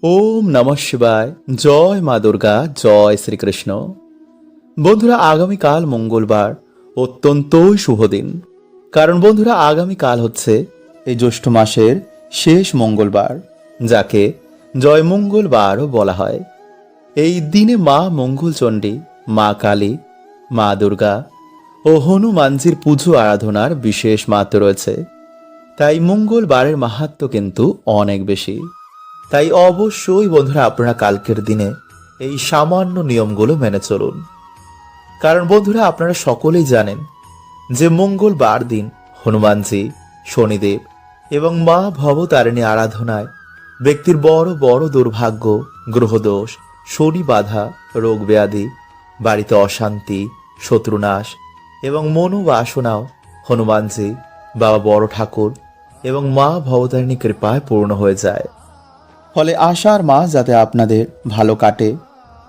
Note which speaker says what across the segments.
Speaker 1: ওম নমঃ শিবায়। জয় মা দুর্গা, জয় শ্রীকৃষ্ণ। বন্ধুরা, আগামীকাল মঙ্গলবার অত্যন্তই শুভ দিন। কারণ বন্ধুরা, আগামীকাল হচ্ছে এই জ্যৈষ্ঠ মাসের শেষ মঙ্গলবার, যাকে জয় মঙ্গলবারও বলা হয়। এই দিনে মা মঙ্গলচণ্ডী, মা কালী, মা দুর্গা ও হনুমানজির পুজো আরাধনার বিশেষ মাহাত্ম্য রয়েছে। তাই মঙ্গলবারের মাহাত্ম্য কিন্তু অনেক বেশি। তাই অবশ্যই বন্ধুরা, আপনারা কালকের দিনে এই সামান্য নিয়মগুলো মেনে চলুন। কারণ বন্ধুরা, আপনারা সকলেই জানেন যে মঙ্গলবার দিন হনুমানজি, শনিদেব এবং মা ভবতারিণী আরাধনায় ব্যক্তির বড় বড় দুর্ভাগ্য, গ্রহদোষ, শনি বাধা, রোগ ব্যাধি, বাড়িতে অশান্তি, শত্রুনাশ এবং মনোবাসনাও হনুমানজি, বাবা বড় ঠাকুর এবং মা ভবতারিণী কৃপায় পূর্ণ হয়ে যায়। ফলে আষাঢ় মাস যাতে আপনাদের ভালো কাটে,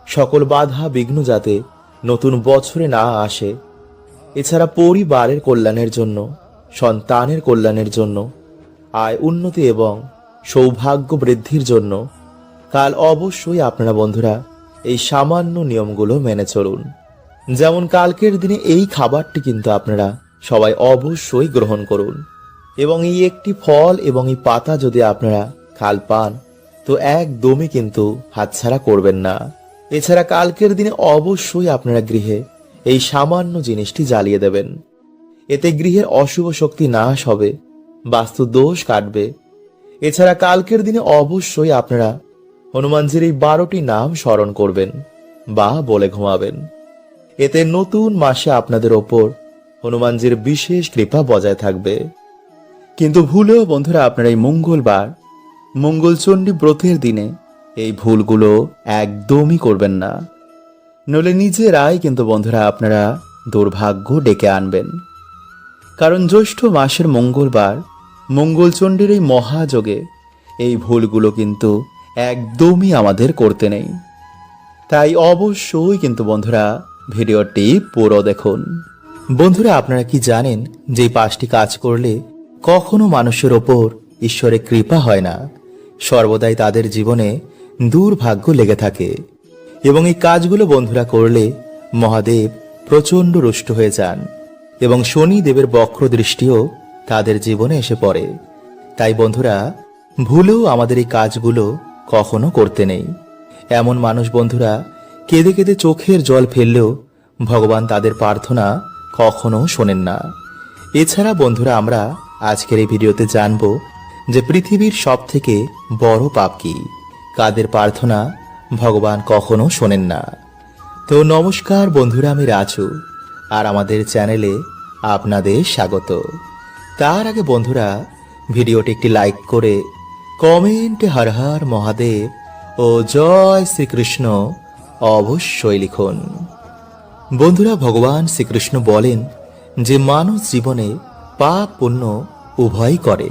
Speaker 1: সকল বাধা বিঘ্ন যাতে নতুন বছরে না আসে, এছাড়া পরিবারের কল্যাণের জন্য, সন্তানের কল্যাণের জন্য, আয় উন্নতি এবং সৌভাগ্য বৃদ্ধির জন্য কাল অবশ্যই আপনারা বন্ধুরা এই সামান্য নিয়মগুলো মেনে চলুন। যেমন কালকের দিনে এই খাবারটি কিন্তু আপনারা সবাই অবশ্যই গ্রহণ করুন এবং এই একটি ফল এবং এই পাতা যদি আপনারা কাল পান তো একদমই কিন্তু হাতছাড়া করবেন না। এছাড়া কালকের দিনে অবশ্যই আপনারা গৃহে এই সামান্য জিনিসটি জ্বালিয়ে দেবেন। এতে গৃহের অশুভ শক্তি নাশ হবে, বাস্তু দোষ কাটবে। এছাড়া কালকের দিনে অবশ্যই আপনারা হনুমানজির এই 12টি নাম স্মরণ করবেন বা বলে ঘুমাবেন। এতে নতুন মাসে আপনাদের ওপর হনুমানজির বিশেষ কৃপা বজায় থাকবে। কিন্তু ভুলেও বন্ধুরা আপনারা এই মঙ্গলবার মঙ্গলচণ্ডী ব্রতের দিনে এই ভুলগুলো একদমই করবেন না, নইলে নিজেরাই কিন্তু বন্ধুরা আপনারা দুর্ভাগ্য ডেকে আনবেন। কারণ জ্যৈষ্ঠ মাসের মঙ্গলবার মঙ্গলচণ্ডীর এই মহাযোগে এই ভুলগুলো কিন্তু একদমই আমাদের করতে নেই। তাই অবশ্যই কিন্তু বন্ধুরা ভিডিওটি পুরো দেখুন। বন্ধুরা, আপনারা কি জানেন যে এই 5টি কাজ করলে কখনো মানুষের ওপর ঈশ্বরের কৃপা হয় না, সর্বদাই তাদের জীবনে দুর্ভাগ্য লেগে থাকে এবং এই কাজগুলো বন্ধুরা করলে মহাদেব প্রচণ্ড রুষ্ট হয়ে যান এবং শনি দেবের বক্র দৃষ্টিও তাদের জীবনে এসে পড়ে। তাই বন্ধুরা, ভুলেও আমাদের এই কাজগুলো কখনো করতে নেই। এমন মানুষ বন্ধুরা কেঁদে কেঁদে চোখের জল ফেললেও ভগবান তাদের প্রার্থনা কখনো শোনেন না। এছাড়া বন্ধুরা, আমরা আজকের এই ভিডিওতে জানব যে পৃথিবীর সব থেকে বড় পাপ কি, কাদের প্রার্থনা ভগবান কখনো শোনেন না। তো নমস্কার বন্ধুরা, আমি রাজু আর আমাদের চ্যানেলে আপনাদের স্বাগত। তার আগে বন্ধুরা, ভিডিওটি একটি লাইক করে কমেন্টে হর হর মহাদেব ও জয় শ্রীকৃষ্ণ অবশ্যই লিখুন। বন্ধুরা, ভগবান শ্রীকৃষ্ণ বলেন যে মানুষ জীবনে পাপ পুণ্য উভয়ই করে,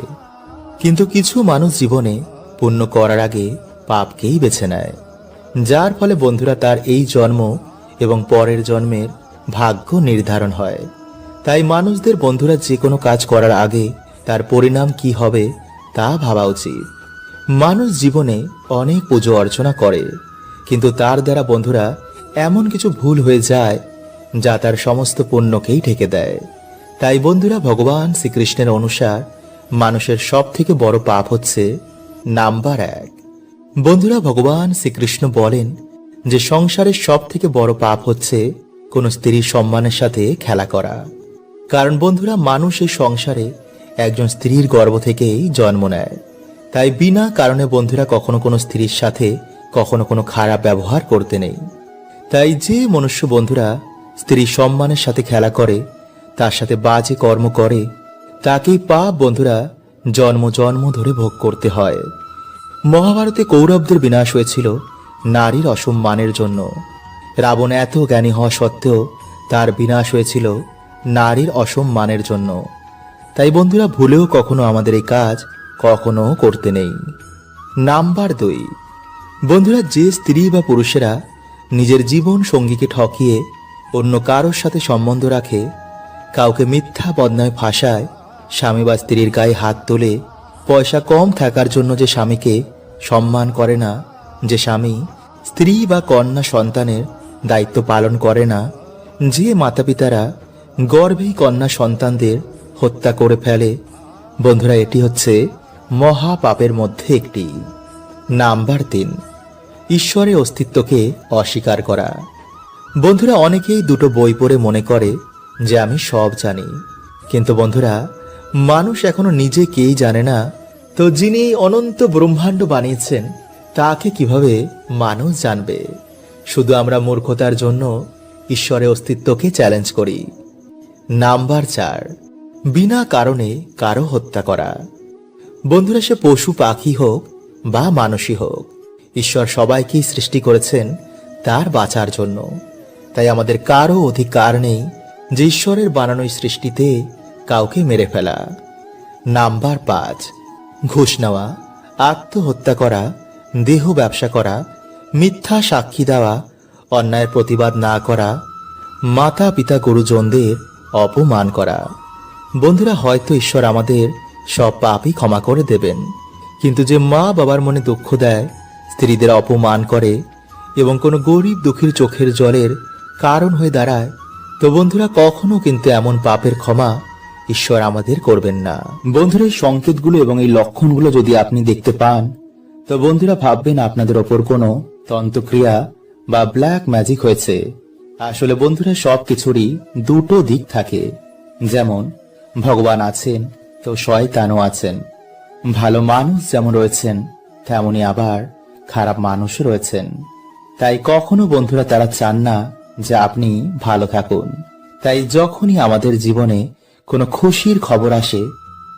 Speaker 1: কিন্তু কিছু মানুষ জীবনে পুণ্য করার আগে পাপকেই বেছে নেয়, যার ফলে বন্ধুরা তার এই জন্ম এবং পরের জন্মের ভাগ্য নির্ধারণ হয়। তাই মানুষদের বন্ধুরা যে কোনো কাজ করার আগে তার পরিণাম কি হবে তা ভাবা উচিত। মানুষ জীবনে অনেক পুজো অর্চনা করে, কিন্তু তার দ্বারা বন্ধুরা এমন কিছু ভুল হয়ে যায় যা তার সমস্ত পুণ্যকেই ঢেকে দেয়। তাই বন্ধুরা, ভগবান শ্রীকৃষ্ণের অনুসার মানুষের সব থেকে বড় পাপ হচ্ছে নাম্বার 1। বন্ধুরা, ভগবান শ্রীকৃষ্ণ বলেন যে সংসারের সব থেকে বড় পাপ হচ্ছে কোনো স্ত্রীর সম্মানের সাথে খেলা করা। কারণ বন্ধুরা, মানুষ এই সংসারে একজন স্ত্রীর গর্ভ থেকেই জন্ম নেয়। তাই বিনা কারণে বন্ধুরা কখনো কোনো স্ত্রীর সাথে কখনো কোনো খারাপ ব্যবহার করতে নেই। তাই যে মনুষ্য বন্ধুরা স্ত্রীর সম্মানের সাথে খেলা করে, তার সাথে বাজে কর্ম করে, তাকেই পাপ বন্ধুরা জন্ম জন্ম ধরে ভোগ করতে হয়। মহাভারতে কৌরবদের বিনাশ হয়েছিল নারীর অসম্মানের জন্য। রাবণ এত জ্ঞানী হওয়া সত্ত্বেও তার বিনাশ হয়েছিল নারীর অসম্মানের জন্য। তাই বন্ধুরা, ভুলেও কখনো আমাদের এই কাজ কখনো করতে নেই। নাম্বার 2, বন্ধুরা যে স্ত্রী বা পুরুষেরা নিজের জীবন সঙ্গীকে ঠকিয়ে অন্য কারোর সাথে সম্বন্ধ রাখে, কাউকে মিথ্যা বদনামে ফাঁসায়, স্বামী বা স্ত্রীর গায়ে হাত তোলে, পয়সা কম থাকার জন্য যে স্বামীকে সম্মান করে না, যে স্বামী স্ত্রী বা কন্যা সন্তানের দায়িত্ব পালন করে না, যে মাতাপিতারা গর্ভেই কন্যা সন্তানদের হত্যা করে ফেলে, বন্ধুরা এটি হচ্ছে মহা পাপের মধ্যে একটি। নাম্বার 3, ঈশ্বরের অস্তিত্বকে অস্বীকার করা। বন্ধুরা অনেকেই দুটো বই পড়ে মনে করে যে আমি সব জানি, কিন্তু বন্ধুরা মানুষ এখনো নিজেকেই জানে না, তো যিনি অনন্ত ব্রহ্মাণ্ড বানিয়েছেন তাকে কিভাবে মানুষ জানবে? শুধু আমরা মূর্খতার জন্য ঈশ্বরের অস্তিত্বকে চ্যালেঞ্জ করি। নাম্বার 4, বিনা কারণে কারো হত্যা করা। বন্ধুরা সে পশু পাখি হোক বা মানুষই হোক, ঈশ্বর সবাইকেই সৃষ্টি করেছেন তার বাঁচার জন্য। তাই আমাদের কারো অধিকার নেই যে ঈশ্বরের বানানো এই সৃষ্টিতে কাউকে মেরে ফেলা। নাম্বার 5, ঘুষ নেওয়া, আত্মহত্যা করা, দেহ ব্যবসা করা, মিথ্যা সাক্ষী দেওয়া, অন্যায়ের প্রতিবাদ না করা, মাতা পিতা গুরুজনদের অপমান করা। বন্ধুরা হয়তো ঈশ্বর আমাদের সব পাপই ক্ষমা করে দেবেন, কিন্তু যে মা বাবার মনে দুঃখ দেয়, স্ত্রীদের অপমান করে এবং কোনো গরিব দুঃখীর চোখের জলের কারণ হয়ে দাঁড়ায়, তো বন্ধুরা কখনো কিন্তু এমন পাপের ক্ষমা ঈশ্বর আমাদের করবেন না। বন্ধুরা এই সংকেতগুলো এবং এই লক্ষণগুলো যদি আপনি দেখতে পান, তো বন্ধুরা ভাববেন আপনাদের ওপর কোনো তন্ত্রক্রিয়া বা ব্ল্যাক ম্যাজিক হয়েছে। আসলে বন্ধুরা সব কিছুরই দুটো দিক থাকে, যেমন ভগবান আছেন তো শয়তানও আছেন। ভালো মানুষ যেমন রয়েছেন তেমনি আবার খারাপ মানুষও রয়েছেন। তাই কখনো বন্ধুরা তারা চান না যে আপনি ভালো থাকুন। তাই যখনই আমাদের জীবনে কোনো খুশির খবর আসে,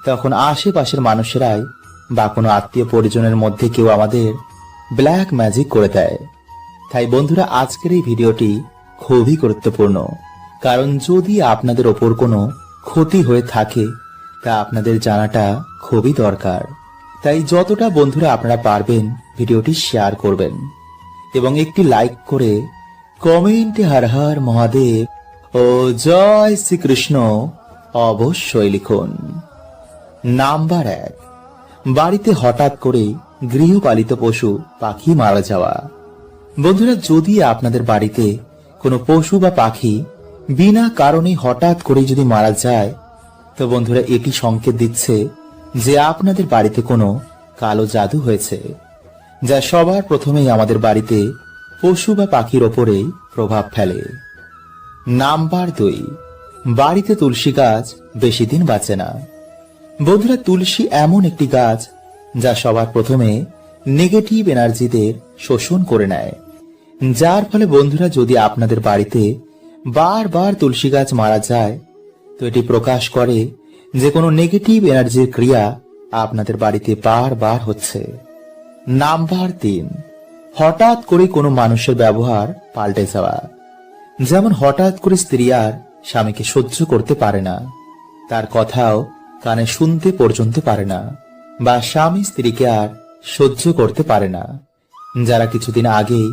Speaker 1: তখন আশেপাশের মানুষেরাই বা কোনো আত্মীয় পরিজনের মধ্যে কেউ আমাদের ব্ল্যাক ম্যাজিক করে দেয়। তাই বন্ধুরা আজকের এই ভিডিওটি খুবই গুরুত্বপূর্ণ, কারণ যদি আপনাদের ওপর কোনো ক্ষতি হয়ে থাকে তা আপনাদের জানাটা খুবই দরকার। তাই যতটা বন্ধুরা আপনারা পারবেন ভিডিওটি শেয়ার করবেন এবং একটি লাইক করে কমেন্টে হর হর মহাদেব ও জয় শ্রীকৃষ্ণ অবশ্যই লিখুন। নাম্বার 1, বাড়িতে হঠাৎ করে গৃহপালিত পশু পাখি মারা যাওয়া। বন্ধুরা যদি আপনাদের বাড়িতে কোনো পশু বা পাখি বিনা কারণে হঠাৎ করে যদি মারা যায়, তো বন্ধুরা এটি সংকেত দিচ্ছে যে আপনাদের বাড়িতে কোনো কালো জাদু হয়েছে, যা সবার প্রথমেই আমাদের বাড়িতে পশু বা পাখির ওপরেই প্রভাব ফেলে। নাম্বার 2, বাড়িতে তুলসী গাছ বেশি দিন বাঁচে না। বন্ধুরা তুলসী এমন একটি গাছ যা সবার প্রথমে নেগেটিভ এনার্জিদের শোষণ করে নেয়, যার ফলে বন্ধুরা যদি আপনাদের বাড়িতে বারবার তুলসী গাছ মারা যায়, তো এটি প্রকাশ করে যে কোনো নেগেটিভ এনার্জির ক্রিয়া আপনাদের বাড়িতে বারবার হচ্ছে। নাম্বার 3, হঠাৎ করে কোনো মানুষের ব্যবহার পাল্টে যাওয়া। যেমন হঠাৎ করে স্ত্রী আর স্বামীকে সহ্য করতে পারে না, তার কথাও কানে শুনতে পর্যন্ত পারে না, বা স্বামী স্ত্রীকে আর সহ্য করতে পারে না, যারা কিছুদিন আগেই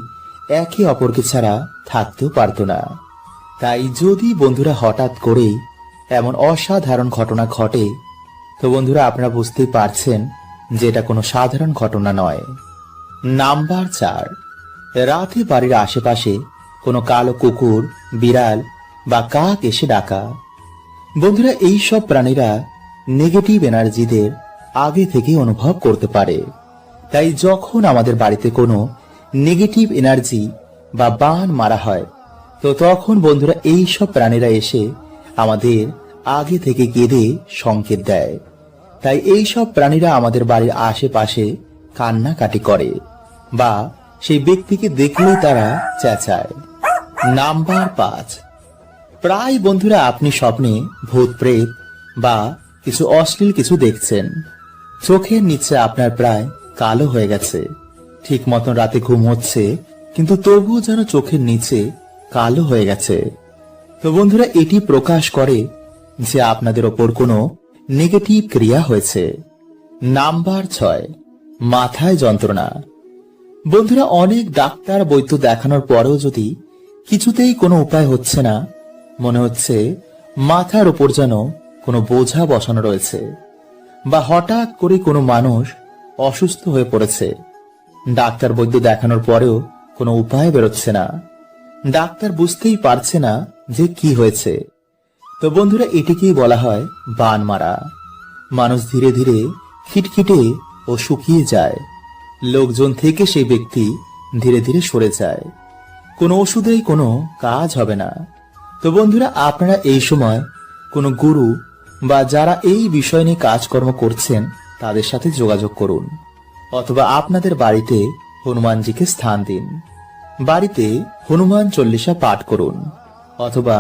Speaker 1: একে অপরকে ছাড়া থাকতেও পারত না। তাই যদি বন্ধুরা হঠাৎ করেই এমন অসাধারণ ঘটনা ঘটে, তো বন্ধুরা আপনারা বুঝতেই পারছেন যে এটা কোনো সাধারণ ঘটনা নয়। নাম্বার 4, রাতে বাড়ির আশেপাশে কোনো কালো কুকুর, বিড়াল বা কাক এসে ডাকা। বন্ধুরা এই সব প্রাণীরা নেগেটিভ এনার্জিদের আগে থেকে অনুভব করতে পারে। তাই যখন আমাদের বাড়িতে কোনো নেগেটিভ এনার্জি বা বান মারা হয়, তো তখন বন্ধুরা এই সব প্রাণীরা এসে আমাদের আগে থেকে কেঁদে সংকেত দেয়। তাই এই সব প্রাণীরা আমাদের বাড়ির আশেপাশে কান্নাকাটি করে বা সেই ব্যক্তিকে দেখলেই তারা চেঁচায়। নাম্বার 5, প্রায় বন্ধুরা আপনি স্বপ্নে ভূত প্রেত বা কিছু অশ্লীল কিছু দেখছেন। চোখের নিচে আপনার প্রায় কালো হয়ে গেছে, ঠিক মতন রাতে ঘুম হচ্ছে, কিন্তু তবুও যেন চোখের নিচে কালো হয়ে গেছে। তো বন্ধুরা এটি প্রকাশ করে যে আপনাদের ওপর কোনো নেগেটিভ ক্রিয়া হয়েছে। নাম্বার 6, মাথায় যন্ত্রণা। বন্ধুরা অনেক ডাক্তার বৈদ্য দেখানোর পরেও যদি কিছুতেই কোনো উপায় হচ্ছে না, মনে হচ্ছে মাথার উপর যেন কোনো বোঝা বসানো রয়েছে, বা হঠাৎ করে কোনো মানুষ অসুস্থ হয়ে পড়েছে, ডাক্তার বৈদ্য দেখানোর পরেও কোনো উপায় বেরোচ্ছে না। ডাক্তার বুঝতেই পারছে না যে কি হয়েছে। তো বন্ধুরা, এটিকেই বলা হয় বান মারা। মানুষ ধীরে ধীরে খিটখিটে ও শুকিয়ে যায়। লোকজন থেকে সেই ব্যক্তি ধীরে ধীরে সরে যায়। কোনো ওষুধেই কোনো কাজ হবে না। তো বন্ধুরা, আপনারা এই সময় কোনো গুরু বা যারা এই বিষয় নিয়ে কাজকর্ম করছেন তাদের সাথে যোগাযোগ করুন, অথবা আপনাদের বাড়িতে হনুমানজিকে স্থান দিন। বাড়িতে হনুমান চল্লিশা পাঠ করুন, অথবা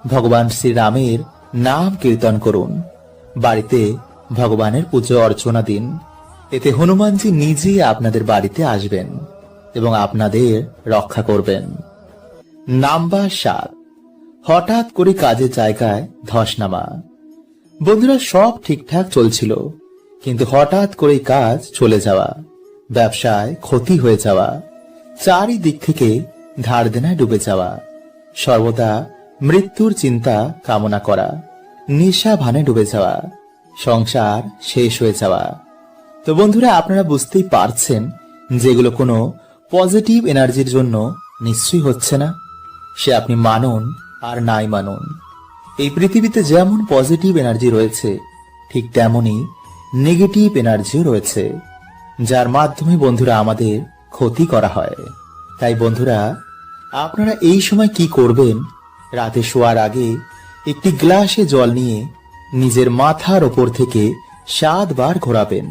Speaker 1: ভগবান শ্রীরামের নাম কীর্তন করুন। বাড়িতে ভগবানের পুজো অর্চনা দিন। এতে হনুমানজি নিজেই আপনাদের বাড়িতে আসবেন এবং আপনাদের রক্ষা করবেন। নাম্বার 7, হঠাৎ করে কাজের জায়গায় ধস নামা। বন্ধুরা, সব ঠিকঠাক চলছিল, কিন্তু হঠাৎ করে কাজ চলে যাওয়া, ব্যবসায় ক্ষতি হয়ে যাওয়া, চারিদিক থেকে ধার দেনায় ডুবে যাওয়া, সর্বদা মৃত্যুর চিন্তা কামনা করা, নেশা ভানে ডুবে যাওয়া, সংসার শেষ হয়ে যাওয়া। তো বন্ধুরা, আপনারা বুঝতেই পারছেন যেগুলো কোনো পজিটিভ এনার্জির জন্য নিশ্চয়ই হচ্ছে না। সে আপনি মানুন আর নাই মানুন, এই পৃথিবীতে যেমন পজিটিভ এনার্জি রয়েছে ঠিক তেমনি নেগেটিভ এনার্জিও রয়েছে, যার মাধ্যমে বন্ধুরা আমাদের ক্ষতি করা হয়। তাই বন্ধুরা, আপনারা এই সময় কি করবেন, রাতে শোয়ার আগে একটি গ্লাসে জল নিয়ে নিজের মাথার ওপর থেকে 7 বার ঘোরাবেন।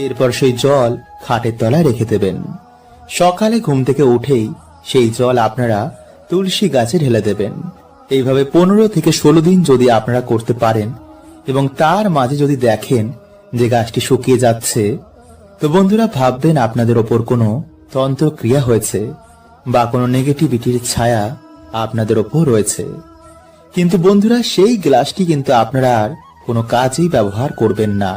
Speaker 1: এরপর সেই জল খাটের তলায় রেখে দেবেন। সকালে ঘুম থেকে উঠেই সেই জল আপনারা তুলসী গাছে ঢেলে দেবেন। এইভাবে 15 থেকে 16 দিন যদি আপনারা করতে পারেন এবং তার মাঝে যদি দেখেন যে গাছটি শুকিয়ে যাচ্ছে, তো বন্ধুরা ভাববেন আপনাদের ওপর কোনো তন্ত্রক্রিয়া হয়েছে বা কোনো নেগেটিভিটির ছায়া আপনাদের ওপর রয়েছে। কিন্তু বন্ধুরা, সেই গ্লাসটি কিন্তু আপনারা আর কোনো কাজেই ব্যবহার করবেন না।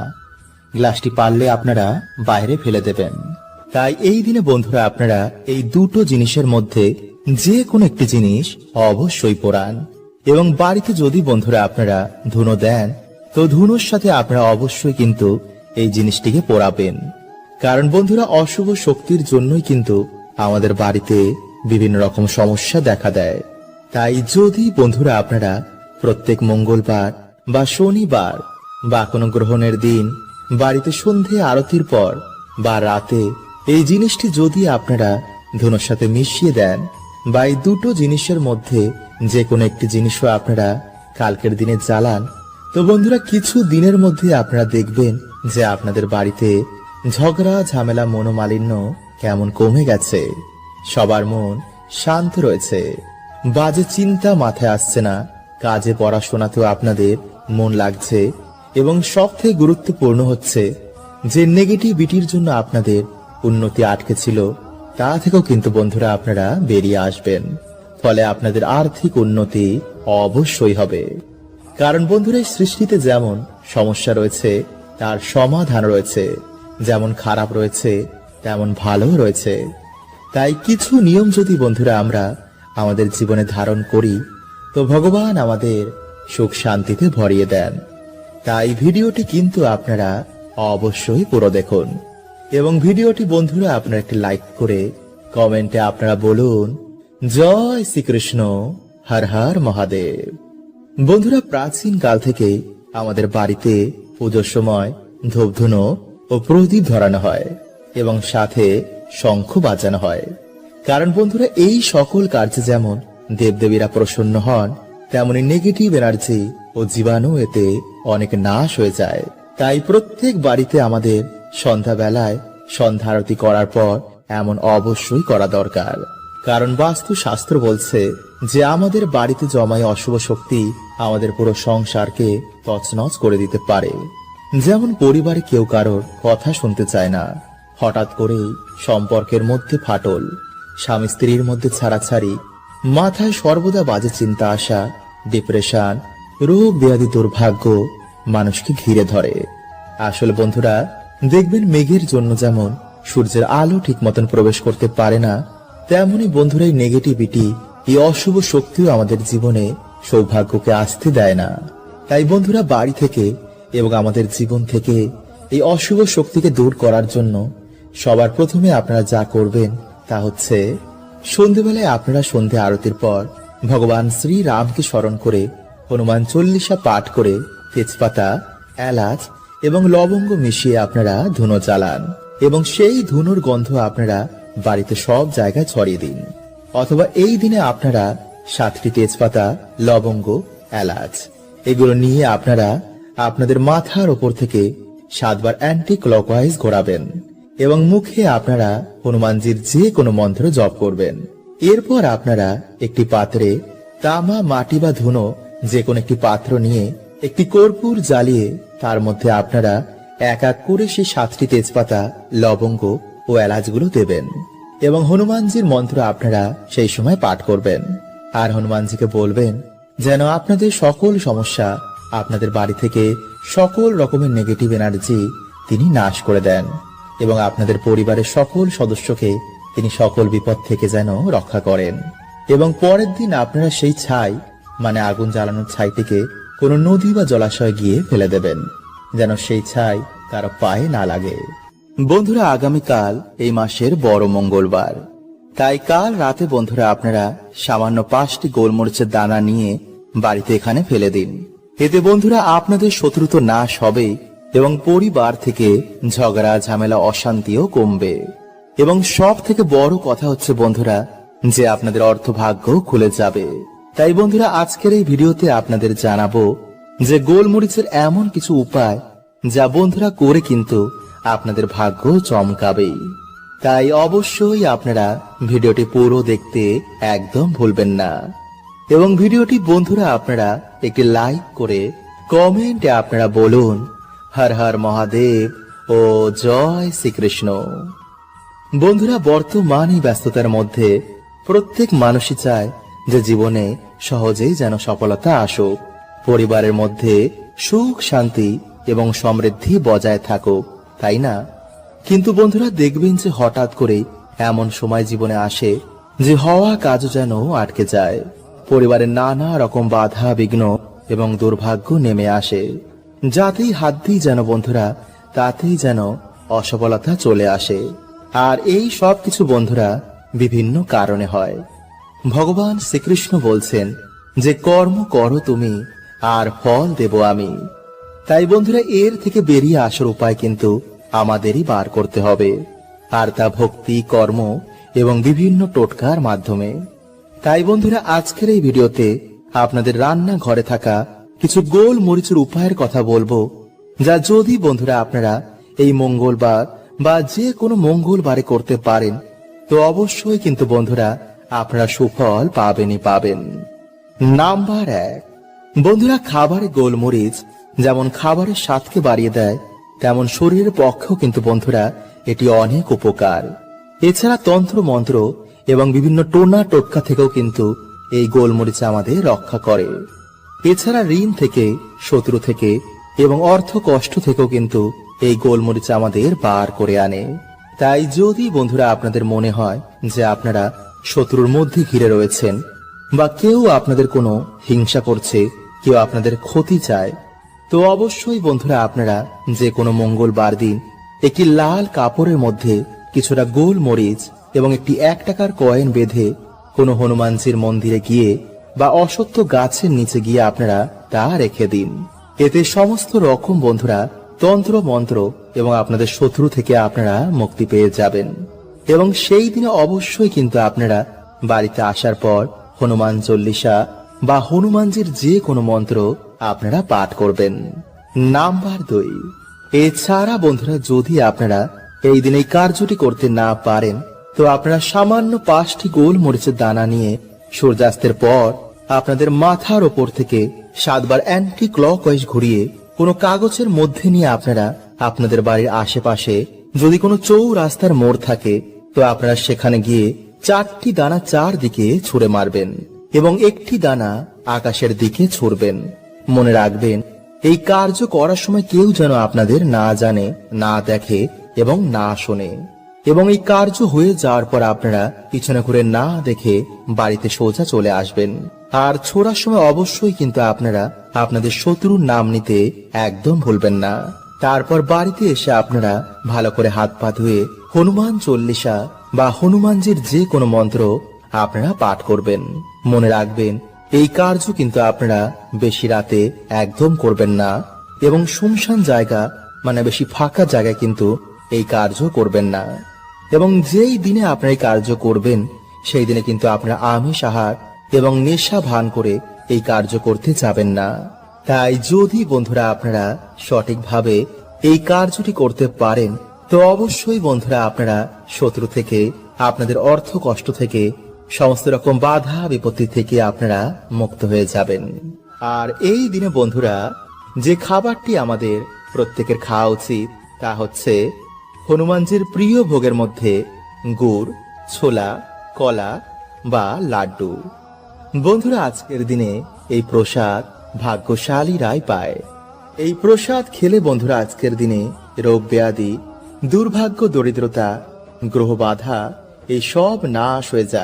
Speaker 1: গ্লাসটি পারলে আপনারা বাইরে ফেলে দেবেন। তাই এই দিনে বন্ধুরা আপনারা এই দুটো জিনিসের মধ্যে যে কোনো একটি জিনিস অবশ্যই পোড়ান। এবং বাড়িতে যদি বন্ধুরা আপনারা ধুনো দেন, তো ধুনোর সাথে আপনারা অবশ্যই কিন্তু এই জিনিসটিকে পোড়াবেন। কারণ বন্ধুরা, অশুভ শক্তির জন্যই কিন্তু আমাদের বাড়িতে বিভিন্ন রকম সমস্যা দেখা দেয়। তাই যদি বন্ধুরা আপনারা প্রত্যেক মঙ্গলবার বা শনিবার বা কোনো গ্রহণের দিন বাড়িতে সন্ধে আরতির পর বা রাতে এই জিনিসটি যদি আপনারা ধুনোর সাথে মিশিয়ে দেন, বা এই দুটো জিনিসের মধ্যে যে কোনো একটি জিনিসও আপনারা কালকের দিনে জ্বালান, তো বন্ধুরা কিছু দিনের মধ্যে আপনারা দেখবেন যে আপনাদের বাড়িতে ঝগড়া ঝামেলা মনোমালিন্য কেমন কমে গেছে। সবার মন শান্ত রয়েছে, বাজে চিন্তা মাথায় আসছে না, কাজে পড়াশোনাতেও আপনাদের মন লাগছে, এবং সবথেকে গুরুত্বপূর্ণ হচ্ছে যে নেগেটিভিটির জন্য আপনাদের উন্নতি আটকে ছিল, তা থেকেও কিন্তু বন্ধুরা আপনারা বেরিয়ে আসবেন। ফলে আপনাদের আর্থিক উন্নতি অবশ্যই হবে। কারণ বন্ধুরা, এই সৃষ্টিতে যেমন সমস্যা রয়েছে তার সমাধান রয়েছে, যেমন খারাপ রয়েছে তেমন ভালো রয়েছে। তাই কিছু নিয়ম যদি বন্ধুরা আমরা আমাদের জীবনে ধারণ করি, তো ভগবান আমাদের সুখ শান্তিতে ভরিয়ে দেন। তাই ভিডিওটি কিন্তু আপনারা অবশ্যই পুরো দেখুন, এবং ভিডিওটি বন্ধুরা আপনারা একটি লাইক করে কমেন্টে আপনারা বলুন জয় শ্রীকৃষ্ণ, হর হর মহাদেব। বন্ধুরা, প্রাচীন কাল থেকে আমাদের বাড়িতে পুজোর সময় ধূপধুনো ও প্রদীপ ধরানো হয় এবং সাথে শঙ্খ বাজানো হয়। কারণ বন্ধুরা, এই সকল কার্যে যেমন দেবদেবীরা প্রসন্ন হন, তেমনি নেগেটিভ এনার্জি ও জীবাণু এতে অনেক নাশ হয়ে যায়। তাই প্রত্যেক বাড়িতে আমাদের সন্ধ্যাবেলায় সন্ধ্যা আরতি করার পর এমন অবশ্যই করা দরকার। কারণ বাস্তু শাস্ত্র বলছে যে আমাদের বাড়িতে জমায় অশুভ শক্তি আমাদের পুরো সংসারকে তছনছ করে দিতে পারে। যেমন পরিবারে কেউ কারোর কথা শুনতে চায় না, হঠাৎ করেই সম্পর্কের মধ্যে ফাটল, স্বামী স্ত্রীর মধ্যে ছাড়াছাড়ি, মাথায় সর্বদা বাজে চিন্তা আসা, ডিপ্রেশন, রোগ ব্যাধি, দুর্ভাগ্য মানুষকে ঘিরে ধরে। আসলে বন্ধুরা দেখবেন, মেঘের জন্য যেমন সূর্যের আলো ঠিক মতন প্রবেশ করতে পারে না, তেমনি বন্ধুরা এই নেগেটিভিটি, এই অশুভ শক্তিও আমাদের জীবনে সৌভাগ্যকে আসতে দেয় না। তাই বন্ধুরা বাড়ি থেকে এবং আমাদের জীবন থেকে এই অশুভ শক্তিকে দূর করার জন্য সবার প্রথমে আপনারা যা করবেন তা হচ্ছে সন্ধেবেলায় আপনারা সন্ধে আরতির পর ভগবান শ্রী রামকে স্মরণ করে হনুমান চল্লিশা পাঠ করে তেজপাতা, এলাচ এবং লবঙ্গ মিশিয়ে আপনারা ধুনো জ্বালান এবং সেই ধুনোর গন্ধ আপনারা বাড়িতে সব জায়গায় ছড়িয়ে দিন। অথবা এই দিনে আপনারা 7টি তেজপাতা, লবঙ্গ, এলাচ এগুলো নিয়ে আপনারা আপনাদের মাথার ওপর থেকে 7 বার অ্যান্টি ক্লকওয়াইজ ঘোরাবেন এবং মুখে আপনারা হনুমানজির যে কোনো মন্ত্র জপ করবেন। এরপর আপনারা একটি পাত্রে তামা, মাটি বা ধুনো যে কোনো একটি পাত্র নিয়ে একটি কর্পূর জ্বালিয়ে তার মধ্যে আপনারা এক এক করে সেই 7টি তেজপাতা, লবঙ্গ ও এলাচগুলো দেবেন এবং হনুমানজির মন্ত্র আপনারা সেই সময় পাঠ করবেন। আর হনুমানজিকে বলবেন যেন আপনাদের সকল সমস্যা, আপনাদের বাড়ি থেকে সকল রকমের নেগেটিভ এনার্জি তিনি নাশ করে দেন এবং আপনাদের পরিবারের সকল সদস্যকে তিনি সকল বিপদ থেকে যেন রক্ষা করেন। এবং পরের দিন আপনারা সেই ছাই মানে আগুন জ্বালানোর ছাইটিকে কোনো নদী বা জলাশয়ে গিয়ে ফেলে দেবেন যেন সেই ছাই কারো পায়ে না লাগে। বন্ধুরা, আগামীকাল এই মাসের বড় মঙ্গলবার, তাই কাল রাতে বন্ধুরা আপনারা সামান্য 5টি গোলমরিচের দানা নিয়ে বাড়িতে এখানে ফেলে দিন। এতে বন্ধুরা আপনাদের শত্রু তো নাশ হবে এবং পরিবার থেকে ঝগড়া, ঝামেলা, অশান্তিও কমবে। এবং সব থেকে বড় কথা হচ্ছে বন্ধুরা যে আপনাদের অর্থভাগ্য খুলে যাবে। তাই বন্ধুরা আজকের এই ভিডিওতে আপনাদের জানাবো যে গোলমরিচের এমন কিছু উপায় যা বন্ধুরা করে কিন্তু আপনাদের ভাগ্য চমকাবেই। তাই অবশ্যই আপনারা ভিডিওটি পুরো দেখতে একদম ভুলবেন না এবং ভিডিওটি বন্ধুরা আপনারা একটি লাইক করে কমেন্টে আপনারা বলুন হর হর মহাদেব ও জয় শ্রীকৃষ্ণ। বন্ধুরা, বর্তমান এই ব্যস্ততার মধ্যে প্রত্যেক মানুষই চায় যে জীবনে সহজেই যেন সফলতা আসুক, পরিবারের মধ্যে সুখ, শান্তি এবং সমৃদ্ধি বজায় থাকুক, তাই না? কিন্তু বন্ধুরা দেখবেন যে হঠাৎ করে এমন সময় জীবনে আসে যে হওয়া কাজও যেন আটকে যায়, পরিবারের নানা রকম বাধা, বিঘ্ন এবং দুর্ভাগ্য নেমে আসে, যাতেই হাত দিই যেন বন্ধুরা তাতেই যেন অসফলতা চলে আসে। আর এই সব কিছু বন্ধুরা বিভিন্ন কারণে হয়। ভগবান শ্রীকৃষ্ণ বলছেন যে কর্ম করো তুমি আর ফল দেব আমি। তাই বন্ধুরা এর থেকে বেরিয়ে আসার উপায় কিন্তু আমাদেরই বার করতে হবে, আর তা ভক্তি, কর্ম এবং বিভিন্ন টোটকার মাধ্যমে। তাই বন্ধুরা আজকের এই ভিডিওতে আপনাদের রান্না ঘরে থাকা কিছু গোল মরিচের উপায়ের কথা বলবো, যা যদি বন্ধুরা আপনারা এই মঙ্গলবার বা যে কোনো মঙ্গলবারে করতে পারেন তো অবশ্যই কিন্তু বন্ধুরা আপনারা সুফল পাবেনই পাবেন। নাম্বার 1, বন্ধুরা খাবারে গোলমরিচ যেমন খাবারের স্বাদকে বাড়িয়ে দেয়, তেমন শরীরের পক্ষেও কিন্তু বন্ধুরা এটি অনেক উপকার। এছাড়া তন্ত্র মন্ত্র এবং বিভিন্ন টোনা টোটকা থেকেও কিন্তু এই গোলমরিচ আমাদের রক্ষা করে। এছাড়া ঋণ থেকে, শত্রু থেকে এবং অর্থ কষ্ট থেকেও কিন্তু এই গোলমরিচ আমাদের বার করে আনে। তাই যদি বন্ধুরা আপনাদের মনে হয় যে আপনারা শত্রুর মধ্যে ঘিরে রয়েছেন বা কেউ আপনাদের কোনো হিংসা করছে, কেউ আপনাদের ক্ষতি চায়, তো অবশ্যই বন্ধুরা আপনারা যে কোনো মঙ্গলবার দিন একটি লাল কাপড়ের মধ্যে কিছুটা গোলমরিচ এবং একটি 1 টাকার কয়েন বেঁধে কোনো হনুমানজির মন্দিরে গিয়ে বা অশ্বত্থ গাছের নিচে গিয়ে আপনারা তা রেখে দিন। এতে সমস্ত রকম বন্ধুরা তন্ত্র মন্ত্র এবং আপনাদের শত্রু থেকে আপনারা মুক্তি পেয়ে যাবেন। এবং সেই দিনে অবশ্যই কিন্তু আপনারা বাড়িতে আসার পর হনুমান চল্লিশা বা হনুমানজির যে কোনো মন্ত্র আপনারা পাঠ করবেন। নাম্বার 2, এছাড়া বন্ধুরা যদি আপনারা এই দিন এই কার্যটি করতে না পারেন তো আপনারা সামান্য 5টি গোলমরিচের দানা নিয়ে সূর্যাস্তের পর আপনাদের মাথার ওপর থেকে 7 বার অ্যান্টি ক্লকওয়াইজ ঘুরিয়ে কোনো কাগজের মধ্যে নিয়ে আপনারা আপনাদের বাড়ির আশেপাশে যদি কোনো চৌরাস্তার মোড় থাকে তো আপনারা সেখানে গিয়ে 4টি দানা 4 দিকে ছুঁড়ে মারবেন এবং একটি দানা আকাশের দিকে ছুঁড়বেন। মনে রাখবেন এই কার্য করার সময় কেউ যেন আপনাদের না জানে, না দেখে এবং না শোনে। এবং এই কার্য হয়ে যাওয়ার পর আপনারা পিছনে ঘুরে না দেখে বাড়িতে সোজা চলে আসবেন। আর ছোড়ার সময় অবশ্যই কিন্তু আপনারা আপনাদের শত্রুর নাম নিতে একদম ভুলবেন না। তারপর বাড়িতে এসে আপনারা ভালো করে হাত পা ধুয়ে হনুমান চল্লিশা বা হনুমানজির যে কোনো মন্ত্র আপনারা পাঠ করবেন। মনে রাখবেন, এই কার্য কিন্তু আপনারা বেশি রাতে একদম করবেন না এবং শুনশান জায়গা মানে বেশি ফাঁকা জায়গায় কিন্তু এই কার্য করবেন না। এবং যেই দিনে আপনারা এই কার্য করবেন সেই দিনে কিন্তু আপনারা আমিষ আহার এবং নেশা ভান করে এই কার্য করতে যাবেন না। তাই যদি বন্ধুরা আপনারা সঠিকভাবে এই কার্যটি করতে পারেন তো অবশ্যই বন্ধুরা আপনারা শত্রু থেকে, আপনাদের অর্থ কষ্ট থেকে, সমস্ত রকম বাধা বিপত্তি থেকে আপনারা মুক্ত হয়ে যাবেন। আর এই দিনে বন্ধুরা যে খাবারটি আমাদের প্রত্যেকের খাওয়া উচিত তা হচ্ছে হনুমানজির প্রিয় ভোগের মধ্যে গুড়, ছোলা, কলা বা লাড্ডু। বন্ধুরা আজকের দিনে এই প্রসাদ ভাগ্যশালীরাই পায়। এই প্রসাদ খেলে বন্ধুরা আজকের দিনে রোগ ব্যাধি, দুর্ভাগ্য, দরিদ্রতা, গ্রহ বাধা এই সব নাশ হয়ে যায়।